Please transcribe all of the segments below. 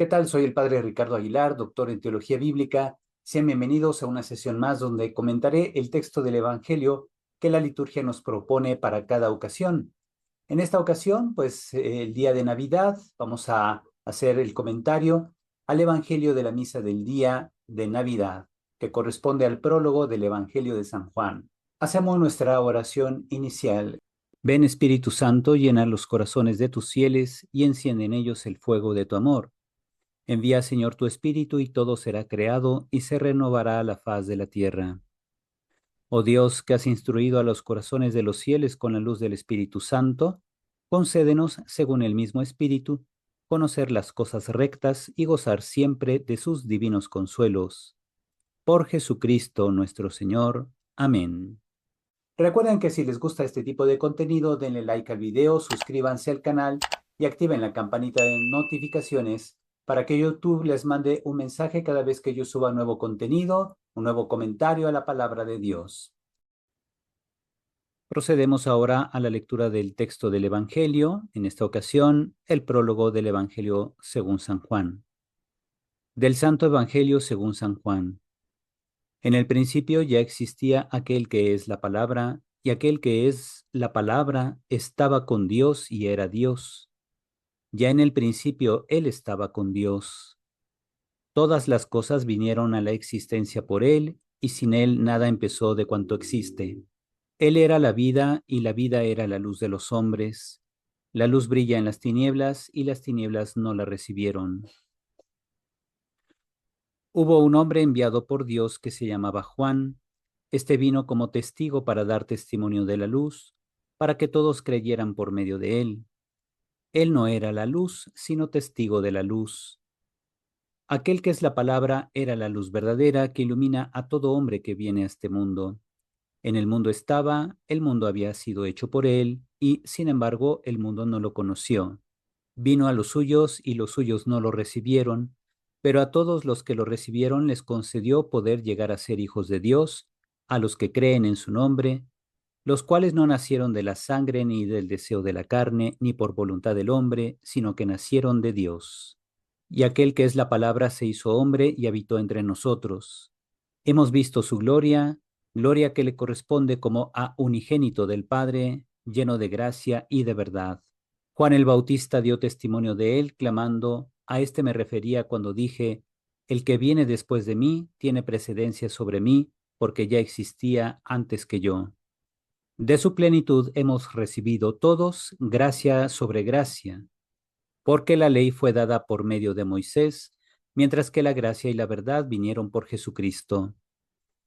¿Qué tal? Soy el padre Ricardo Aguilar, doctor en teología bíblica. Sean bienvenidos a una sesión más donde comentaré el texto del Evangelio que la liturgia nos propone para cada ocasión. En esta ocasión, pues el día de Navidad, vamos a hacer el comentario al Evangelio de la misa del día de Navidad, que corresponde al prólogo del Evangelio de San Juan. Hacemos nuestra oración inicial. Ven Espíritu Santo, llena los corazones de tus fieles y enciende en ellos el fuego de tu amor. Envía, Señor, tu Espíritu y todo será creado y se renovará la faz de la tierra. Oh Dios, que has instruido a los corazones de los fieles con la luz del Espíritu Santo, concédenos, según el mismo Espíritu, conocer las cosas rectas y gozar siempre de sus divinos consuelos. Por Jesucristo nuestro Señor. Amén. Recuerden que si les gusta este tipo de contenido, denle like al video, suscríbanse al canal y activen la campanita de notificaciones para que YouTube les mande un mensaje cada vez que yo suba nuevo contenido, un nuevo comentario a la palabra de Dios. Procedemos ahora a la lectura del texto del Evangelio, en esta ocasión el prólogo del Evangelio según San Juan. Del Santo Evangelio según San Juan. En el principio ya existía aquel que es la palabra, y aquel que es la palabra estaba con Dios y era Dios. Ya en el principio Él estaba con Dios. Todas las cosas vinieron a la existencia por Él, y sin Él nada empezó de cuanto existe. Él era la vida, y la vida era la luz de los hombres. La luz brilla en las tinieblas, y las tinieblas no la recibieron. Hubo un hombre enviado por Dios que se llamaba Juan. Este vino como testigo para dar testimonio de la luz, para que todos creyeran por medio de él. Él no era la luz, sino testigo de la luz. Aquel que es la palabra era la luz verdadera que ilumina a todo hombre que viene a este mundo. En el mundo estaba, el mundo había sido hecho por él, y sin embargo el mundo no lo conoció. Vino a los suyos y los suyos no lo recibieron, pero a todos los que lo recibieron les concedió poder llegar a ser hijos de Dios, a los que creen en su nombre, los cuales no nacieron de la sangre ni del deseo de la carne, ni por voluntad del hombre, sino que nacieron de Dios. Y aquel que es la palabra se hizo hombre y habitó entre nosotros. Hemos visto su gloria, gloria que le corresponde como a unigénito del Padre, lleno de gracia y de verdad. Juan el Bautista dio testimonio de él, clamando, a este me refería cuando dije, el que viene después de mí tiene precedencia sobre mí, porque ya existía antes que yo. De su plenitud hemos recibido todos gracia sobre gracia, porque la ley fue dada por medio de Moisés, mientras que la gracia y la verdad vinieron por Jesucristo.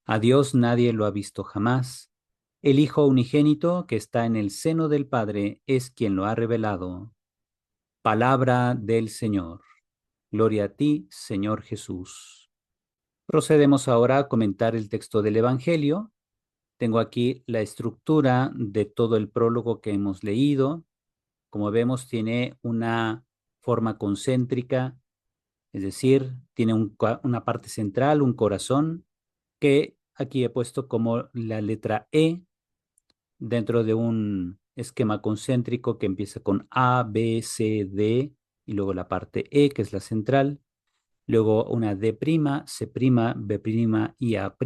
A Dios nadie lo ha visto jamás. El Hijo unigénito que está en el seno del Padre es quien lo ha revelado. Palabra del Señor. Gloria a ti, Señor Jesús. Procedemos ahora a comentar el texto del Evangelio. Tengo aquí la estructura de todo el prólogo que hemos leído. Como vemos, tiene una forma concéntrica, es decir, tiene una parte central, un corazón, que aquí he puesto como la letra E dentro de un esquema concéntrico que empieza con A, B, C, D, y luego la parte E, que es la central, luego una D', C', B' y A',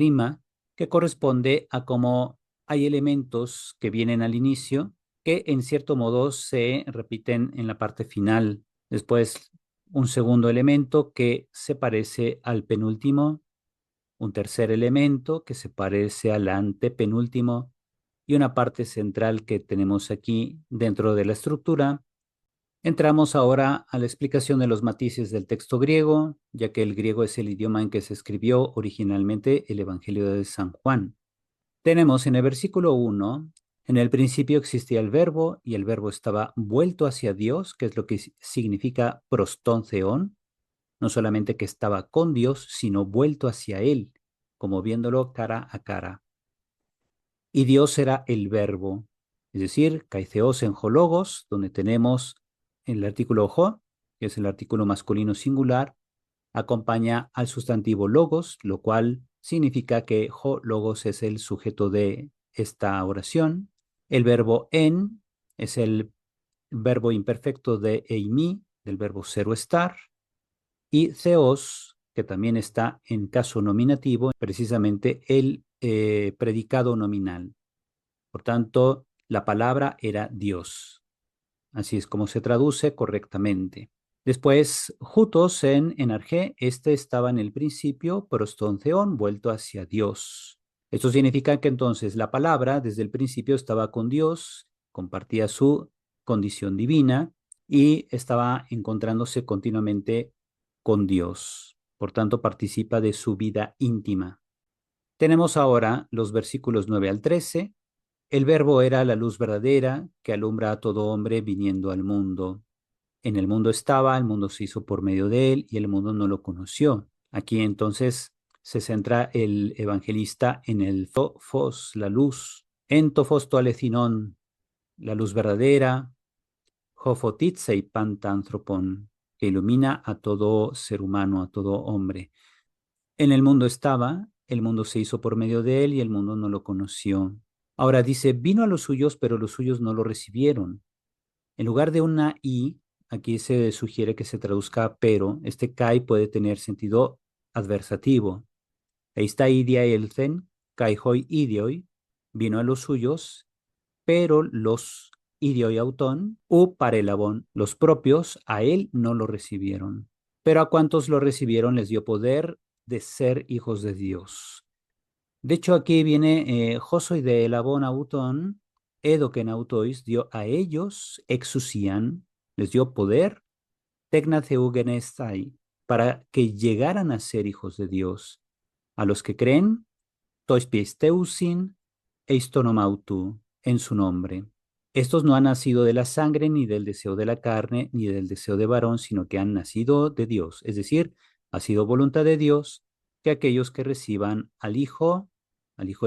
que corresponde a cómo hay elementos que vienen al inicio que en cierto modo se repiten en la parte final. Después un segundo elemento que se parece al penúltimo, un tercer elemento que se parece al antepenúltimo y una parte central que tenemos aquí dentro de la estructura. Entramos ahora a la explicación de los matices del texto griego, ya que el griego es el idioma en que se escribió originalmente el Evangelio de San Juan. Tenemos en el versículo 1, en el principio existía el verbo y el verbo estaba vuelto hacia Dios, que es lo que significa prostón theon, no solamente que estaba con Dios, sino vuelto hacia Él, como viéndolo cara a cara. Y Dios era el verbo, es decir, kaitheos en hologos, donde tenemos el artículo ho, que es el artículo masculino singular, acompaña al sustantivo logos, lo cual significa que ho logos es el sujeto de esta oración. El verbo en es el verbo imperfecto de eimi, del verbo ser o estar. y theos, que también está en caso nominativo, precisamente el predicado nominal. Por tanto, la palabra era Dios. Así es como se traduce correctamente. Después, jutos en arjé, este estaba en el principio, proston theon, vuelto hacia Dios. Esto significa que entonces la palabra desde el principio estaba con Dios, compartía su condición divina y estaba encontrándose continuamente con Dios. Por tanto, participa de su vida íntima. Tenemos ahora los versículos 9 al 13. El verbo era la luz verdadera que alumbra a todo hombre viniendo al mundo. En el mundo estaba, el mundo se hizo por medio de él y el mundo no lo conoció. Aquí entonces se centra el evangelista en el fos, la luz, en tofos toalecinon, la luz verdadera, hofotitzei pantanthropon, que ilumina a todo ser humano, a todo hombre. En el mundo estaba, el mundo se hizo por medio de él y el mundo no lo conoció. Ahora dice, vino a los suyos, pero los suyos no lo recibieron. En lugar de una i, aquí se sugiere que se traduzca pero. Este kai puede tener sentido adversativo. Eista idia elzen, kai hoi idioi, vino a los suyos, pero los idioi auton, u parelabon, los propios, a él no lo recibieron. Pero a cuantos lo recibieron les dio poder de ser hijos de Dios. De hecho, aquí viene Josoi de Elabón auton, Edoken autois, dio a ellos, exusian, les dio poder, tegnaceugenestai, para que llegaran a ser hijos de Dios. A los que creen, toispiesteusin, eistonomautu, en su nombre. Estos no han nacido de la sangre, ni del deseo de la carne, ni del deseo de varón, sino que han nacido de Dios. Es decir, ha sido voluntad de Dios que aquellos que reciban al Hijo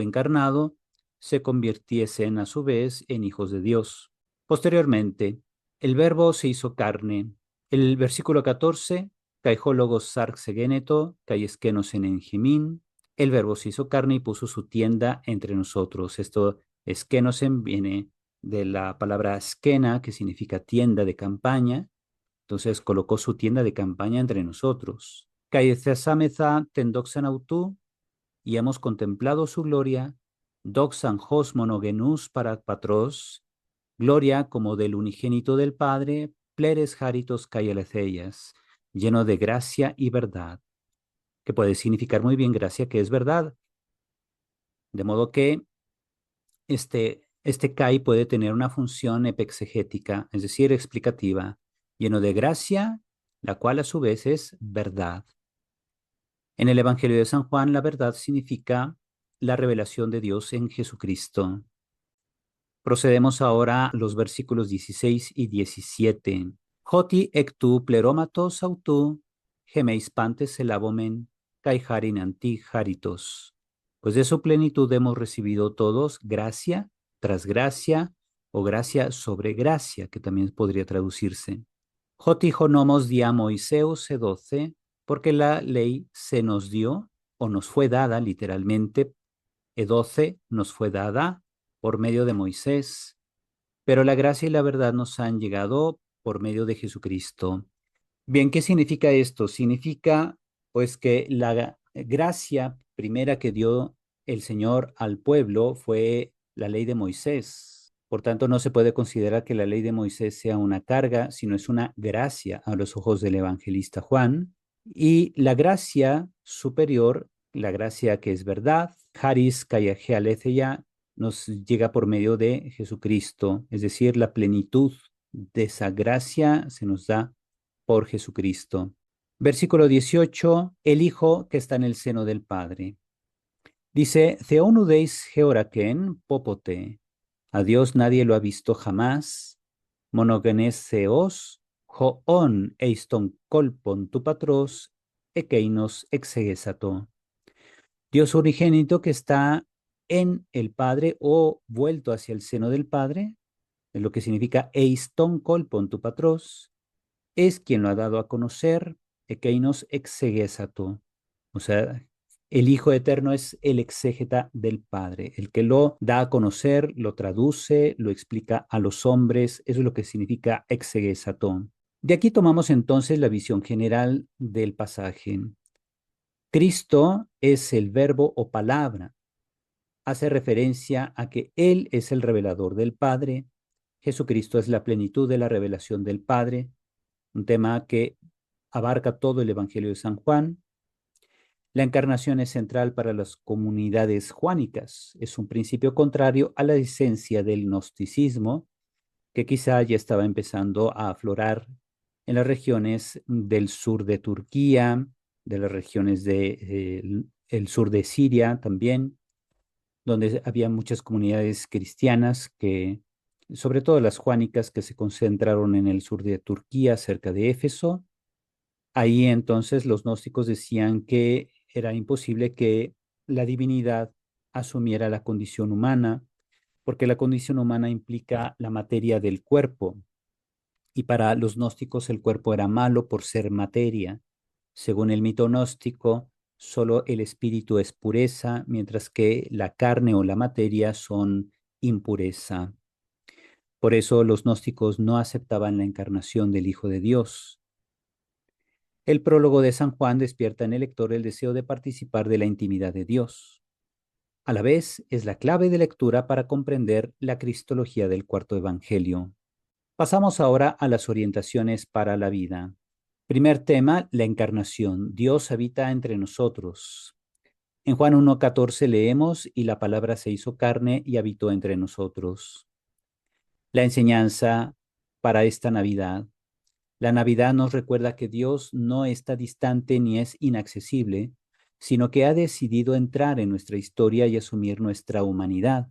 encarnado, se convirtiesen a su vez en hijos de Dios. Posteriormente, el verbo se hizo carne. El versículo 14, caijólogos sarxegeneto, caiesquenos en engemín. El verbo se hizo carne y puso su tienda entre nosotros. Esto, esquenosen, viene de la palabra esquena, que significa tienda de campaña. Entonces colocó su tienda de campaña entre nosotros. Caiezasameza tendoxan autú, y hemos contemplado su gloria, doxan hos monogenus para patros, gloria como del unigénito del Padre, pleres jaritos caieletheias, lleno de gracia y verdad, que puede significar muy bien gracia, que es verdad. De modo que este kai puede tener una función epexegética, es decir, explicativa, lleno de gracia, la cual a su vez es verdad. En el Evangelio de San Juan, la verdad significa la revelación de Dios en Jesucristo. Procedemos ahora a los versículos 16 y 17. Joti ectu pleromatos autu, gemeis pantes elabomen, caijarin anti jaritos. Pues de su plenitud hemos recibido todos gracia tras gracia o gracia sobre gracia, que también podría traducirse. Joti honomos dia Moiseus sedoce, porque la ley se nos dio o nos fue dada literalmente, edoce nos fue dada por medio de Moisés, pero la gracia y la verdad nos han llegado por medio de Jesucristo. Bien, ¿qué significa esto? Significa pues que la gracia primera que dio el Señor al pueblo fue la ley de Moisés. Por tanto, no se puede considerar que la ley de Moisés sea una carga, sino es una gracia a los ojos del evangelista Juan. Y la gracia superior, la gracia que es verdad, Haris Kayajealetheya, nos llega por medio de Jesucristo, es decir, la plenitud de esa gracia se nos da por Jesucristo. Versículo 18, el Hijo que está en el seno del Padre. Dice, Theonudeis georaken popote. A Dios nadie lo ha visto jamás. Monogenes theos, hoon eiston kolpon tu patros, ekeinos exegesato. Dios unigénito que está en el Padre o vuelto hacia el seno del Padre, es lo que significa eiston kolpon tu patros, es quien lo ha dado a conocer, ekeinos exegesato. O sea, el Hijo Eterno es el exégeta del Padre, el que lo da a conocer, lo traduce, lo explica a los hombres. Eso es lo que significa exegesato. De aquí tomamos entonces la visión general del pasaje. Cristo es el verbo o palabra. Hace referencia a que Él es el revelador del Padre. Jesucristo es la plenitud de la revelación del Padre, un tema que abarca todo el Evangelio de San Juan. La encarnación es central para las comunidades juánicas. Es un principio contrario a la esencia del gnosticismo, que quizá ya estaba empezando a aflorar en las regiones del sur de Turquía, de las regiones del sur de Siria también, donde había muchas comunidades cristianas que, sobre todo las juánicas, que se concentraron en el sur de Turquía, cerca de Éfeso. Ahí entonces los gnósticos decían que era imposible que la divinidad asumiera la condición humana, porque la condición humana implica la materia del cuerpo, y para los gnósticos el cuerpo era malo por ser materia. Según el mito gnóstico, solo el espíritu es pureza, mientras que la carne o la materia son impureza. Por eso los gnósticos no aceptaban la encarnación del Hijo de Dios. El prólogo de San Juan despierta en el lector el deseo de participar de la intimidad de Dios. A la vez, es la clave de lectura para comprender la cristología del cuarto evangelio. Pasamos ahora a las orientaciones para la vida. Primer tema, la encarnación. Dios habita entre nosotros. En Juan 1:14 leemos, y la palabra se hizo carne y habitó entre nosotros. La enseñanza para esta Navidad. La Navidad nos recuerda que Dios no está distante ni es inaccesible, sino que ha decidido entrar en nuestra historia y asumir nuestra humanidad.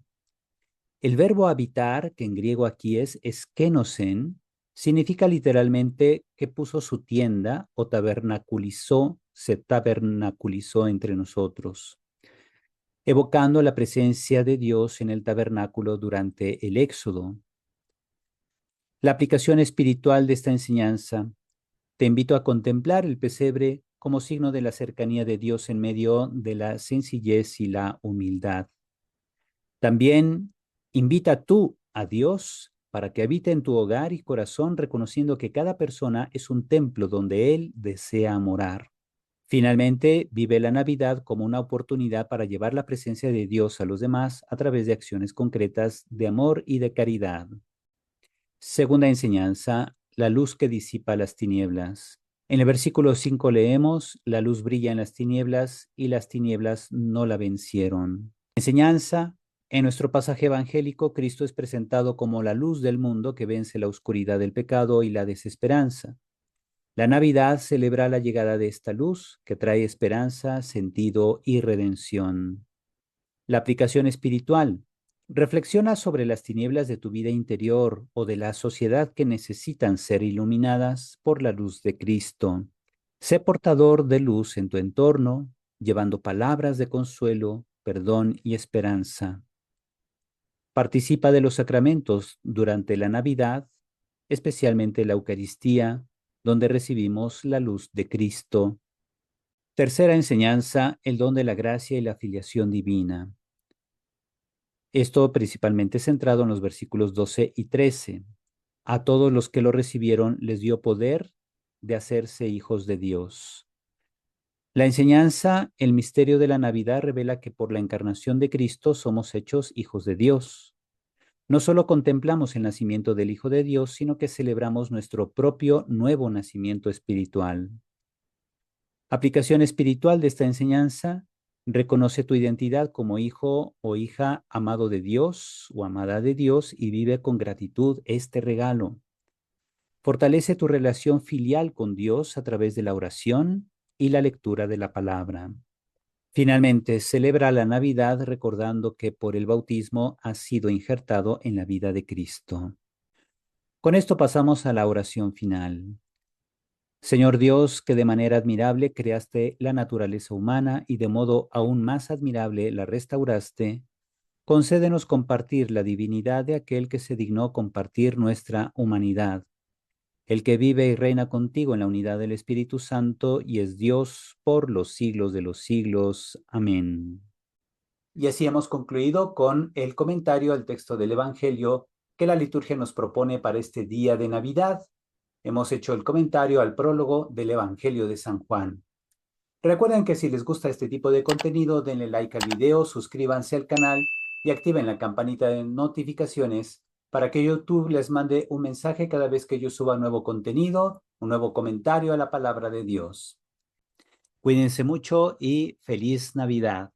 El verbo habitar, que en griego aquí es skenosen, significa literalmente que puso su tienda o tabernaculizó, se tabernaculizó entre nosotros, evocando la presencia de Dios en el tabernáculo durante el Éxodo. La aplicación espiritual de esta enseñanza: te invito a contemplar el pesebre como signo de la cercanía de Dios en medio de la sencillez y la humildad. También invita tú a Dios para que habite en tu hogar y corazón, reconociendo que cada persona es un templo donde Él desea morar. Finalmente, vive la Navidad como una oportunidad para llevar la presencia de Dios a los demás a través de acciones concretas de amor y de caridad. Segunda enseñanza, la luz que disipa las tinieblas. En el versículo 5 leemos, la luz brilla en las tinieblas y las tinieblas no la vencieron. Enseñanza, en nuestro pasaje evangélico, Cristo es presentado como la luz del mundo que vence la oscuridad del pecado y la desesperanza. La Navidad celebra la llegada de esta luz que trae esperanza, sentido y redención. La aplicación espiritual. Reflexiona sobre las tinieblas de tu vida interior o de la sociedad que necesitan ser iluminadas por la luz de Cristo. Sé portador de luz en tu entorno, llevando palabras de consuelo, perdón y esperanza. Participa de los sacramentos durante la Navidad, especialmente la Eucaristía, donde recibimos la luz de Cristo. Tercera enseñanza, el don de la gracia y la filiación divina. Esto principalmente centrado en los versículos 12 y 13. A todos los que lo recibieron les dio poder de hacerse hijos de Dios. La enseñanza, el misterio de la Navidad revela que por la encarnación de Cristo somos hechos hijos de Dios. No solo contemplamos el nacimiento del Hijo de Dios, sino que celebramos nuestro propio nuevo nacimiento espiritual. Aplicación espiritual de esta enseñanza: reconoce tu identidad como hijo o hija amado de Dios o amada de Dios y vive con gratitud este regalo. Fortalece tu relación filial con Dios a través de la oración y la lectura de la palabra. Finalmente, celebra la Navidad recordando que por el bautismo has sido injertado en la vida de Cristo. Con esto pasamos a la oración final. Señor Dios, que de manera admirable creaste la naturaleza humana y de modo aún más admirable la restauraste, concédenos compartir la divinidad de aquel que se dignó compartir nuestra humanidad, el que vive y reina contigo en la unidad del Espíritu Santo y es Dios por los siglos de los siglos. Amén. Y así hemos concluido con el comentario al texto del Evangelio que la liturgia nos propone para este día de Navidad. Hemos hecho el comentario al prólogo del Evangelio de San Juan. Recuerden que si les gusta este tipo de contenido, denle like al video, suscríbanse al canal y activen la campanita de notificaciones para que YouTube les mande un mensaje cada vez que yo suba nuevo contenido, un nuevo comentario a la palabra de Dios. Cuídense mucho y feliz Navidad.